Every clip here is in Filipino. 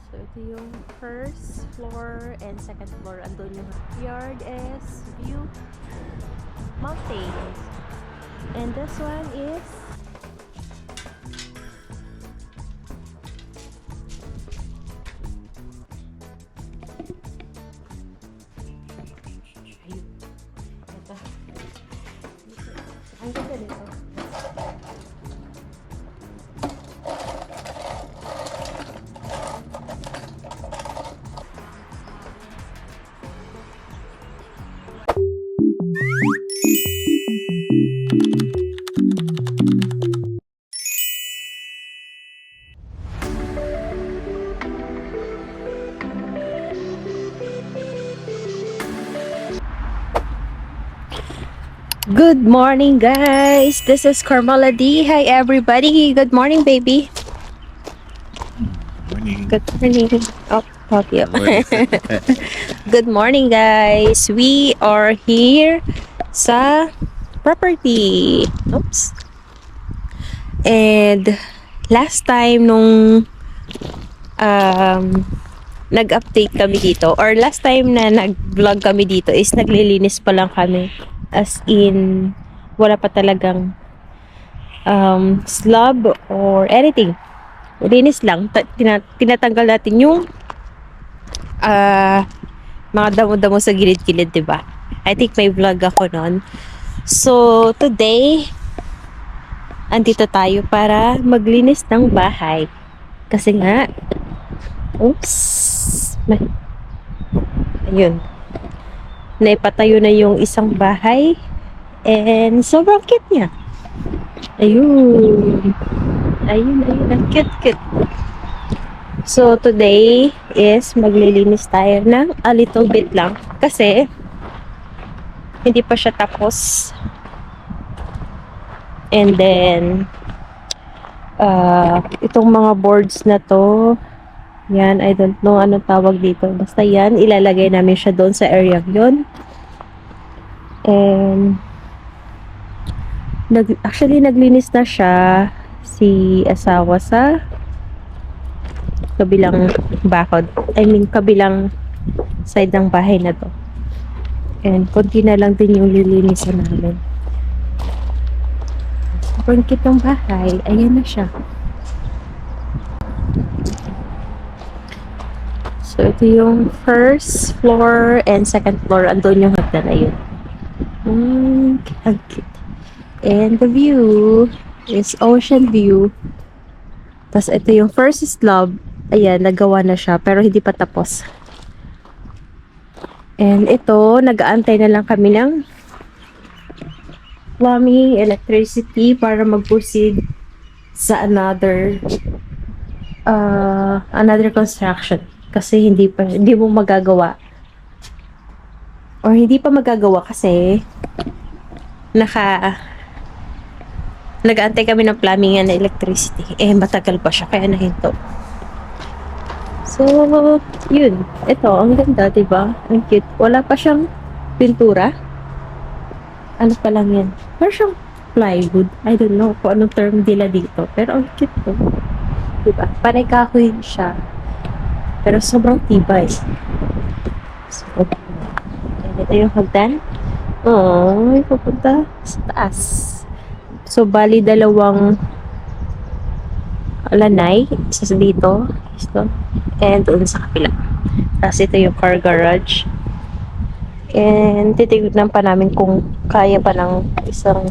So, ito yung first floor and second floor. Andun yung yard is view mountains. And this one is ayun. Ito. Ang ganda nito. Good morning, guys. This is Carmela D. Hi, everybody. Good morning, baby. Morning. Good morning. Oh, okay. Good morning, guys. We are here sa property. Oops. And last time nung nag-update kami dito, or last time na nag-vlog kami dito is naglilinis pa lang kami. As in, wala pa talagang slab or anything. Linis lang. Tinatanggal natin yung mga damo-damo sa gilid-gilid, diba? I think may vlog ako nun. So, today, andito tayo para maglinis ng bahay. Kasi nga, oops, ayun. Naipatayo na yung isang bahay. And sobrang cute niya. Ayun. Ayun. Ang cute. So, today is maglilinis tayo ng a little bit lang. Kasi, hindi pa siya tapos. And then, itong mga boards na to, yan, I don't know anong tawag dito. Basta yan, ilalagay namin siya doon sa area yun. And, actually, naglinis na siya si asawa sa kabilang bakod. I mean, kabilang side ng bahay na to. And, konti na lang din yung lilinisan namin. Sobrang cute ng bahay. Ayan na siya. So, ito yung first floor and second floor. Andun yung hagdan. Ayun. Ang cute. And the view is ocean view. Tapos, ito yung first slab. Ayan, nagawa na siya. Pero hindi pa tapos. And ito, nag-aantay na lang kami ng plumbing, electricity para mag-proceed sa another construction. Kasi hindi mo magagawa. Or hindi pa magagawa kasi nag-aantay kami ng plumbing and electricity. Eh, matagal pa siya, kaya nahinto. So, yun. Ito, ang ganda, diba? Ang cute. Wala pa siyang pintura. Ano pa lang yan? Parang siyang plywood. I don't know kung anong term nila dito. Pero ang cute to. Diba? Panay kahoy siya. Pero sobrang tibay. So, ito yung hagdan. Oh, may pupunta sa taas. So, bali dalawang lanay. Isa dito. Ito. And doon sa kapila. Tapos ito yung car garage. And titignan pa namin kung kaya pa ng isang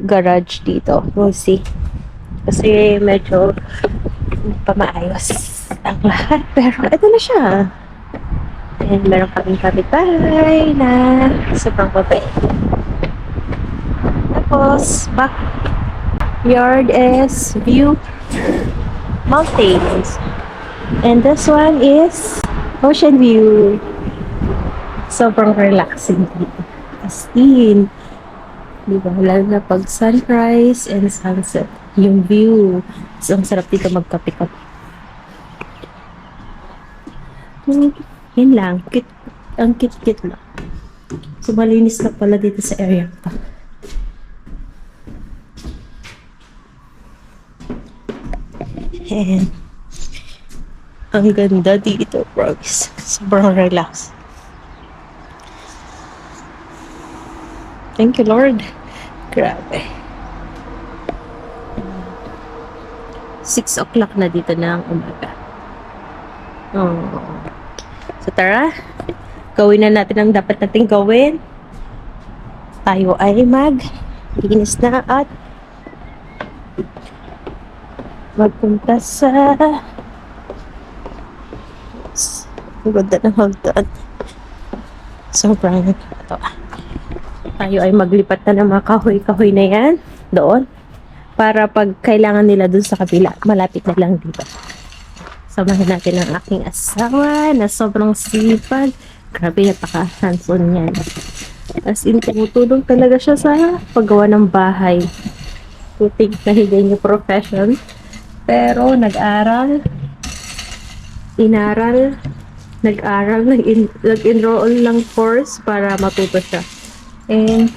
garage dito. We'll see. Kasi medyo pa maayos ang lahat. Pero ito na siya. And meron kaming kapitbahay na sobrang babae. Tapos, backyard is view mountains. And this one is ocean view. Sobrang relaxing dito. As in, diba? Lalo na pag sunrise and sunset. Yung view. So, ang sarap dito magkape-kape. Yun lang. Cute. Ang cute-cute lang. So, malinis na pala dito sa area ko. And, Ang ganda dito, promise. Sobrang relax. Thank you, Lord. Grabe. 6 o'clock na dito ng umaga. Oh. So, tara. Gawin na natin ang dapat nating gawin. Tayo ay linis na at magpunta sa ang ganda ng hagdan. Sobrang ito. Tayo ay maglipat na ng mga kahoy-kahoy na yan doon para pag kailangan nila dun sa kabila, malapit na lang dito. Samahan natin ang aking asawa na sobrang sipag. Grabe, napaka-hands-on yan. As in, tumutulong talaga siya sa paggawa ng bahay. Tutig na higay niya profession. Pero nag-aral, nag-enroll lang course para matuto siya. And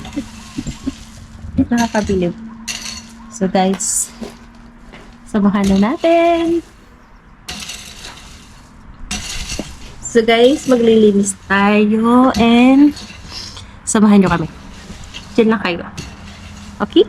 nakakabilib. So guys, samahan na natin. So guys, maglilinis tayo and samahan nyo kami. Diyan lang kayo. Okay?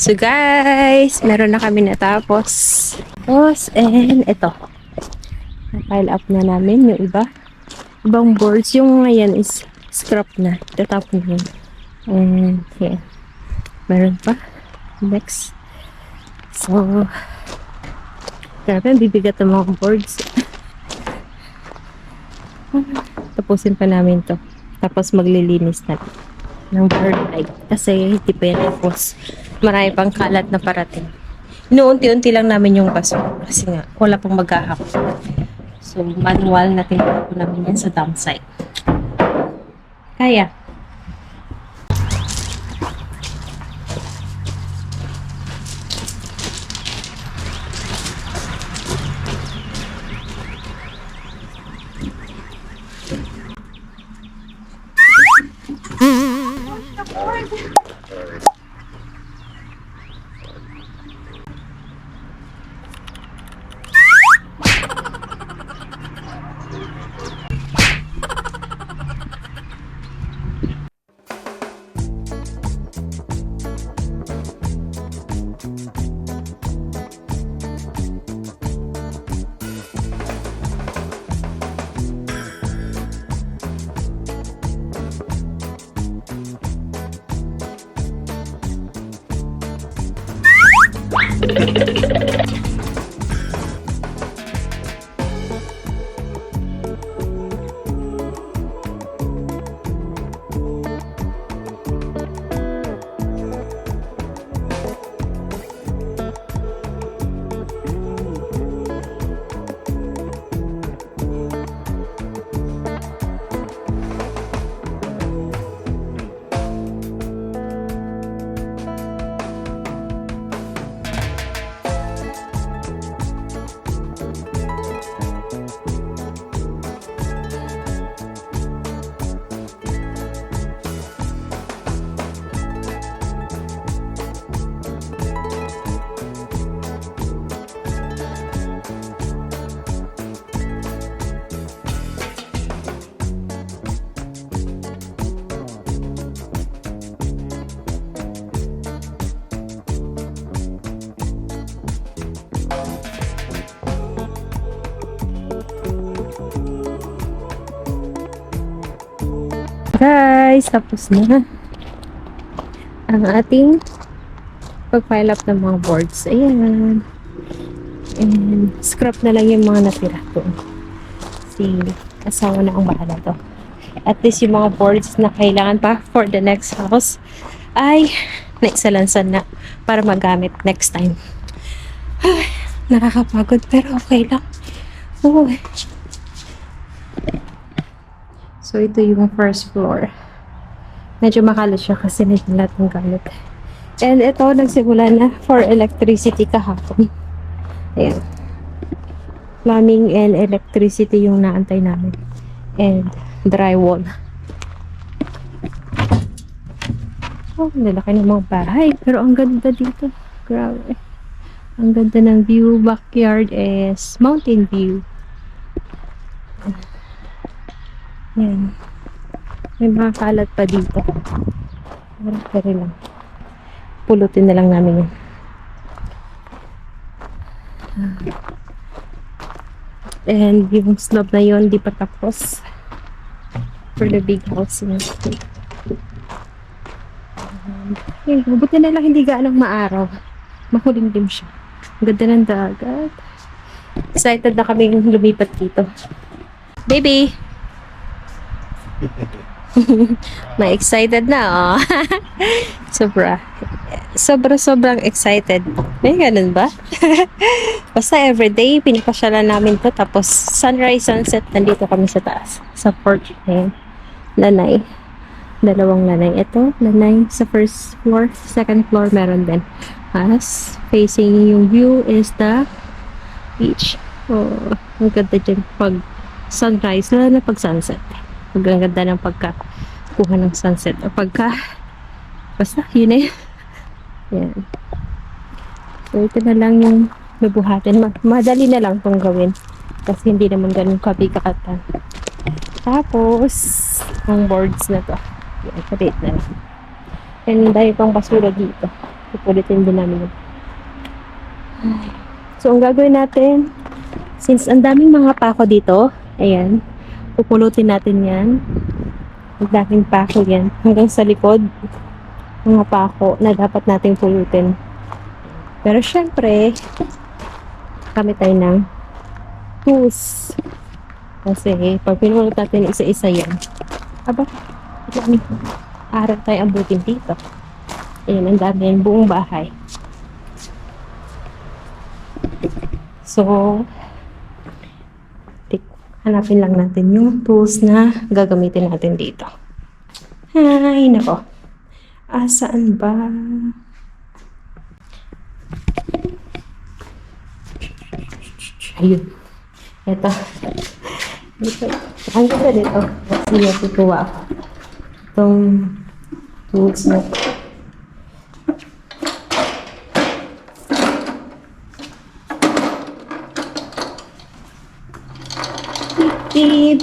So guys, meron na kami natapos. Tapos, and ito. Na-pile up na namin yung iba. Ibang boards. Yung ngayon is scrap na. Tatapon yun. And, yeah. Meron pa. Next. So, grabe, ang bibigat ng mga boards. Tapusin pa namin to. Tapos maglilinis na ng bird light. Kasi hindi pa yan tapos. Marami pang kalat na parating. Inuunti-unti lang namin yung baso. Kasi nga, wala pang maghahak. So, manual na tinatapon namin yan sa dump site. Kaya. Guys, tapos na ang ating pag-file up ng mga boards. Ayan. And scrap na lang yung mga natira doon. Si asawa na ang bahala to. At least yung mga boards na kailangan pa for the next house ay naisalansan na para magamit next time. Ay, nakakapagod pero okay lang. Uy. So, ito yung first floor. Medyo makalat siya kasi medyo lahat ng gamit. And ito, nagsimula na for electricity kahapon. Ayan. Plumbing and electricity yung naantay namin. And drywall. Oh, nalaki ng mga bahay. Pero ang ganda dito. Grabe. Ang ganda ng view. Backyard is mountain view. Yan. May mga kalat pa dito. Pero lang. Pulutin na lang namin yun. And yung slab na yun, di pa tapos. For the big house yun. Buti na lang hindi gaanong maaraw. Makulimlim siya. Ang ganda ng dagat. Excited na kami lumipat dito. Baby! May excited na, oh. Sobrang excited. May ganun ba? Basta everyday, pinipasyalan namin to. Tapos, sunrise, sunset, nandito kami sa taas. Sa porch na yun. Lanay. Dalawang lanay. Ito, lanay sa first floor. Second floor, meron din. As, facing yung view is the beach. Oh, ang ganda dyan pag sunrise, lalo na pag sunset. Ang ganda ng pagkakuha ng sunset. O basta, yun eh. Yan. So, ito na lang yung mabuhatin. Madali na lang itong gawin. Kasi hindi naman ganun kabigatan. Tapos, ang boards na to. Yan, kapit na lang. And dahil pang basura dito. Pupulitin din namin yun. So, ang gagawin natin, since ang daming mga pako dito, ayan, pupulutin natin yan. Ang daming pako yan. Hanggang sa likod, mga pako na dapat nating pulutin. Pero syempre, kami tayo ng tools. Kasi, pag pinulot natin isa-isa yan, aba, araw tayo ambutin dito. Ayan, ang dami yan, buong bahay. So, hanapin lang natin yung tools na gagamitin natin dito. Ay, nako. Asaan ba? Ayun. Ito. Dito. Ang ganda dito. Kasi natutuwa ako. Itong tools na tip.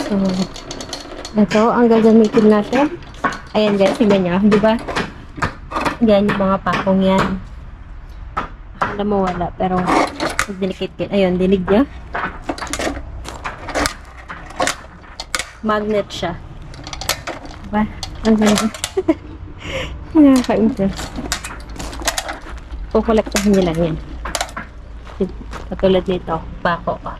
So, ito ang gagamitin natin. Ayan guys, tingnan nyo. Di ba? Yan yung mga pakong yan. Akala mo wala, pero dinikit-kit. Ayun, dinig niya. Magnet siya. Diba? Ang ganda. Nakaka-impress. Kukolektahin nila yan. Katulad nito, bako ko.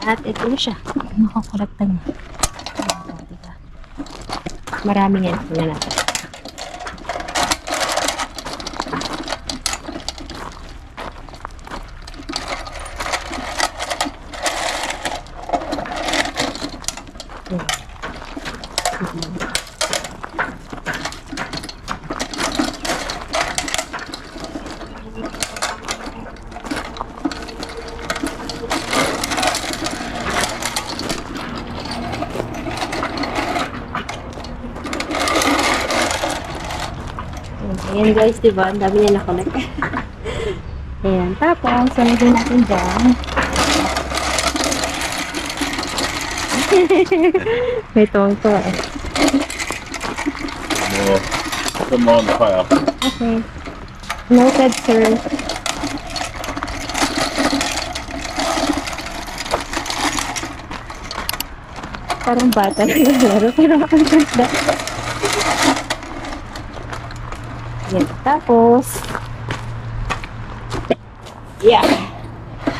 At ito na siya. Makukolekta niya. Diba? Marami yan. Tingnan natin. Ayan guys, diba? Ang dami niya nakolek. Ayan. Tapos, salagyan natin dyan. May tuwang-tuwa eh. Put them on the fire. Okay. Noted, sir. Parang bata na yung laro, pero ang ganda. Yan. Tapos, yeah.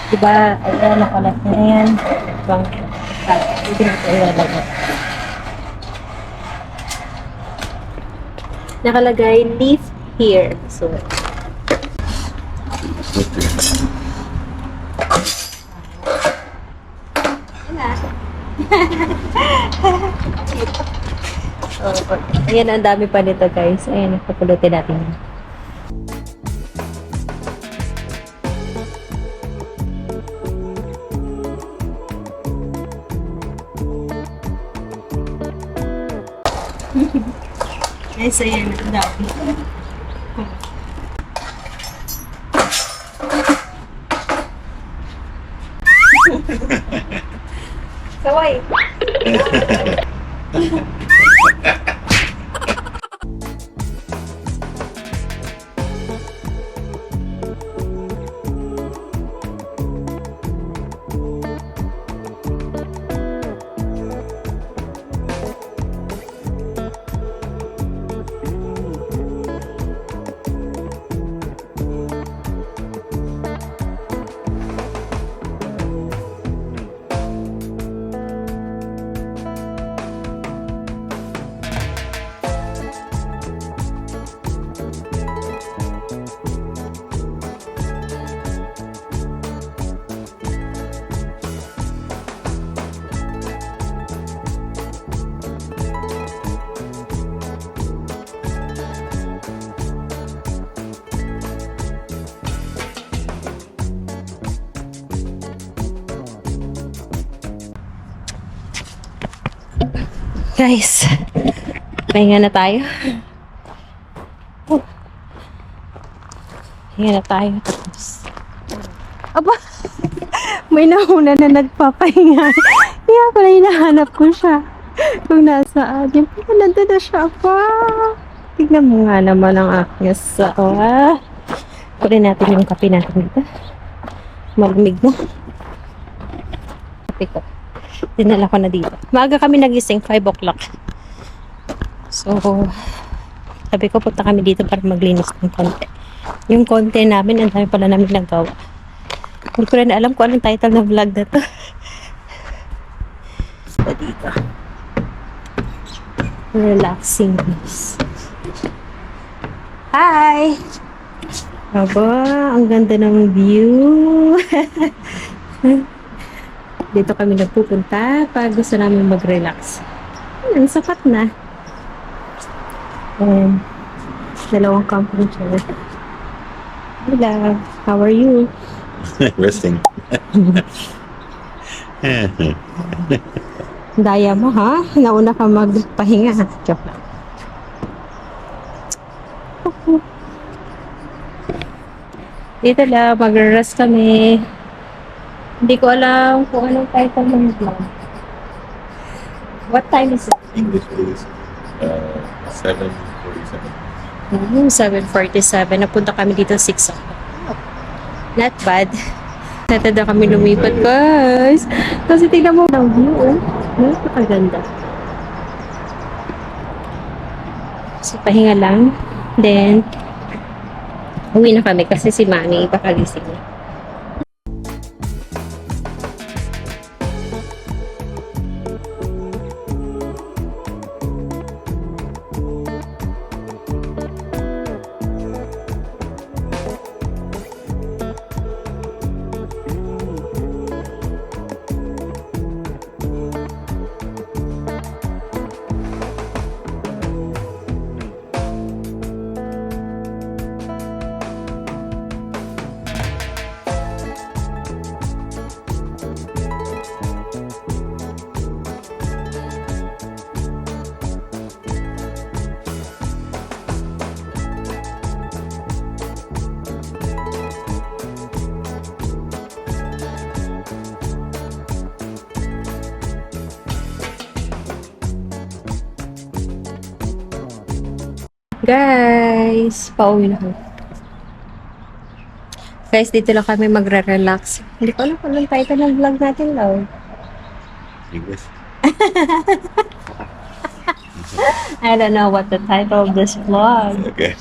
Diba, ayan, nakalat na yan. Ibang, hindi natin ilalagay. Nakalagay, leave here. So, ayan, ang dami pa nito guys. Ayan, papulutin natin yan. Guys, ayan, ang dami. Kawai. Guys, Pahinga na tayo. Pahinga na tayo. Tapos, aba! May nauna na nagpapahinga. Kaya pala hinahanap ko siya. Kung nasaan. Yung pala nandun na siya. Aba! Tignan mo nga naman ang aking asawa. Kunin natin yung kape natin dito. Malamig na. Kape ko. Dinala ko na dito. Maaga kami nagising, 5 o'clock. So, sabi ko punta kami dito para maglinis ng konti. Yung konti namin, ang dami pala namin nagawa. Hindi ko rin alam kung anong title ng vlog na to. So, dito. Relaxing news. Hi! Aba, ang ganda ng view. Dito kami nagpupunta pag gusto namin mag-relax. Ang sapat na. And, dalawang company chair. Hello, how are you? Resting. Daya mo ha? Nauna ka magpahinga. Joke lang. Dito lang, mag-rest kami. Hindi ko alam kung anong title ng vlog. What time is it? English is 7:47. 7:47. Napunta kami dito 6 o'clock. Not bad. Excited na kami lumipat, guys. Kasi tingnan mo ang view, oh. Napakaganda. So, pahinga lang. Then, uwi na kami kasi si Mami pakagising na. Guys, pauwi na kami. Guys, dito lang kami magre-relax. Hindi ko alam kung anong title ng vlog natin, Lau. English. I don't know what the title of this vlog. Okay.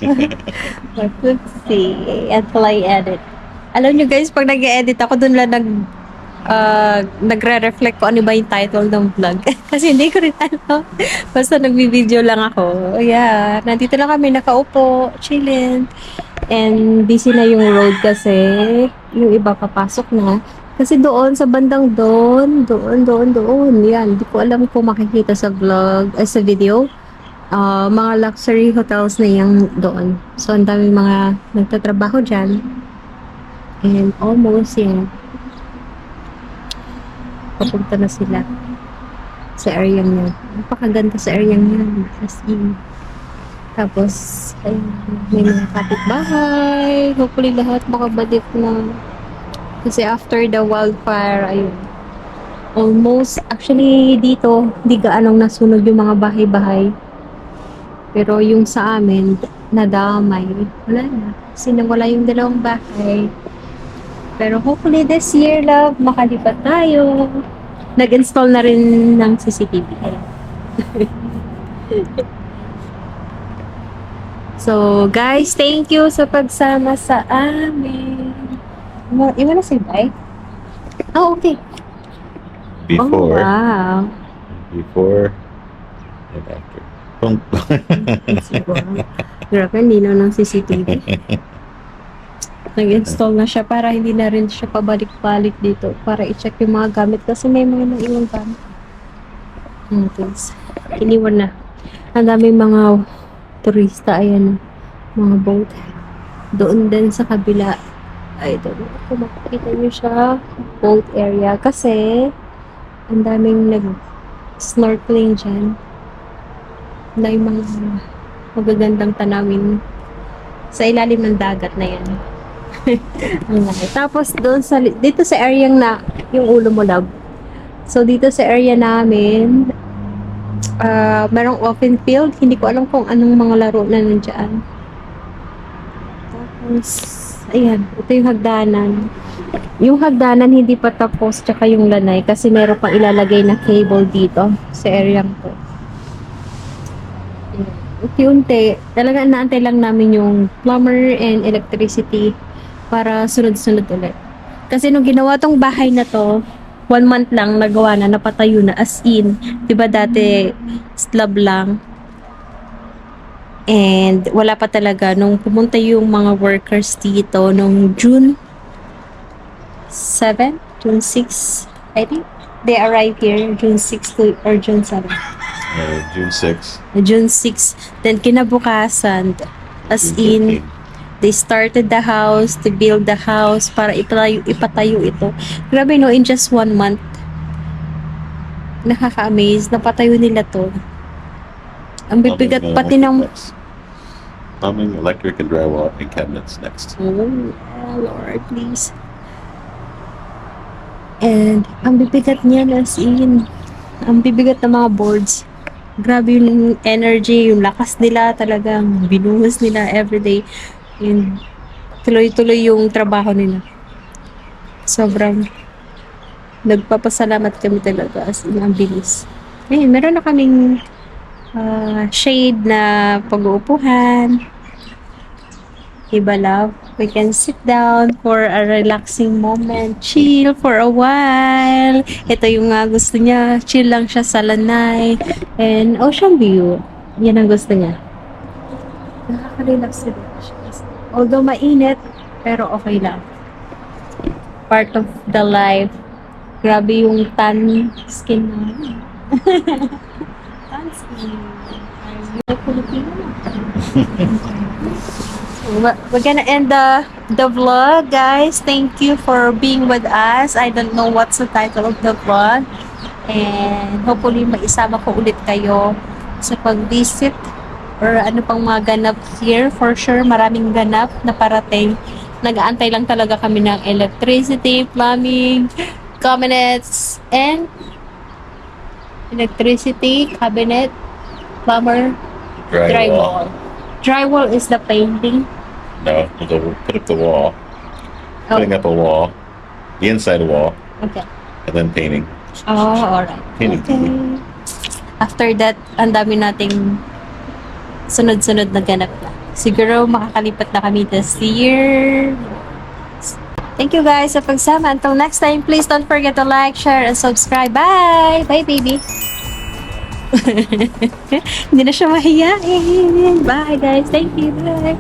But let's see. Until I edit. Alam nyo guys, pag nag-edit ako, dun lang nagre-reflect ko ano ba yung title ng vlog. Kasi hindi ko rin alam. Basta nagbi-video lang ako. Yeah, nandito lang kami, nakaupo, chilling. And busy na yung road kasi yung iba papasok na. Kasi doon, sa bandang doon. Yan, hindi ko alam kung makikita sa vlog, sa video. Mga luxury hotels na yung doon. So, ang dami mga nagtatrabaho dyan. And almost, yan. Papunta na sila sa area niya. Napakaganda sa area niya. As in. Tapos, ayun, may mga kapitbahay. Hopefully, lahat makabalik na. Kasi after the wildfire, ayun. Almost, actually, dito, di gaanong nasunog yung mga bahay-bahay. Pero yung sa amin, nadamay. Wala na. Kasi nawala yung dalawang bahay. Pero hopefully this year, love, makalipat tayo. Nag-install na rin ng CCTV. So, guys, thank you sa pagsama sa amin. Iwan na si Bay? Oh, okay. Before. Oh, wow. Before and after. Pum. Grabe, hindi na ng CCTV. Nag-install na siya para hindi na rin siya pabalik-balik dito para i-check yung mga gamit kasi may mga naiwan gamit. Guys, iniwan na. Ang daming mga turista, ayan, mga boat. Doon din sa kabila, I don't know kung makikita nyo siya, boat area. Kasi, ang daming nag-snorkeling dyan. na yung mga magagandang tanawin sa ilalim ng dagat na yan. Ang laki. Tapos doon dito sa area na yung ulo mo, love. So dito sa area namin, merong open field. Hindi ko alam kung anong mga laro na nandiyan. Tapos, ayan, ito yung hagdanan. Yung hagdanan hindi pa tapos, tsaka yung lanay kasi meron pang ilalagay na cable dito sa area ko. Unti-unti, talaga inaantay lang namin yung plumber and electricity para sunod-sunod ulit. Kasi nung ginawa tong bahay na to, 1 month lang nagawa na, napatayo na, as in. Diba dati, slab lang. And wala pa talaga, nung pumunta yung mga workers dito, nung June 7, June 6, I think. They arrived here, June 6 to, or June 7. June 6. June 6. Then kinabukasan, as June in, they started the house, to build the house para ipatayo ito. Grabe no, in just 1 month. Nakaka-amaze. Napatayo nila to. Ang bibigat pati ng... Plumbing, electric, and drywall, and cabinets next. Oh, Lord, please. And ang bibigat niya, as in, ang bibigat ng mga boards. Grabe yung energy, yung lakas nila talagang binuhos nila everyday. And tuloy-tuloy yung trabaho nila. Sobrang nagpapasalamat kami talaga, as in, ang bilis. Ayun, meron na kaming shade na pag-uupuhan. Diba, love? We can sit down for a relaxing moment, chill for a while. Ito yung gusto niya, chill lang siya sa lanay and ocean view. Yan ang gusto niya. Nakaka-relax din siya. Although mainit, pero okay lang. Part of the life. Grabe yung tan skin na. Tan skin. Ay, Filipino na. We're gonna end the vlog, guys. Thank you for being with us. I don't know what's the title of the vlog. And hopefully maisama ko ulit kayo sa pag-visit or ano pang mga ganap here. For sure, maraming ganap na parating. Nag-aantay lang talaga kami ng electricity, plumbing, cabinets, and electricity, cabinet, plumber, drywall. Drywall is the painting. No, put up the wall. Oh. Putting up a wall, the inside wall, Okay. and then painting. Oh, alright. Painting. Okay. After that, ang dami nating sunod-sunod na ganap na. Siguro makakalipat na kami this year. Thank you guys sa pagsama. Until next time, please don't forget to like, share, and subscribe. Bye! Bye, baby! Hindi na siya mahiyain. Bye, guys. Thank you. Bye.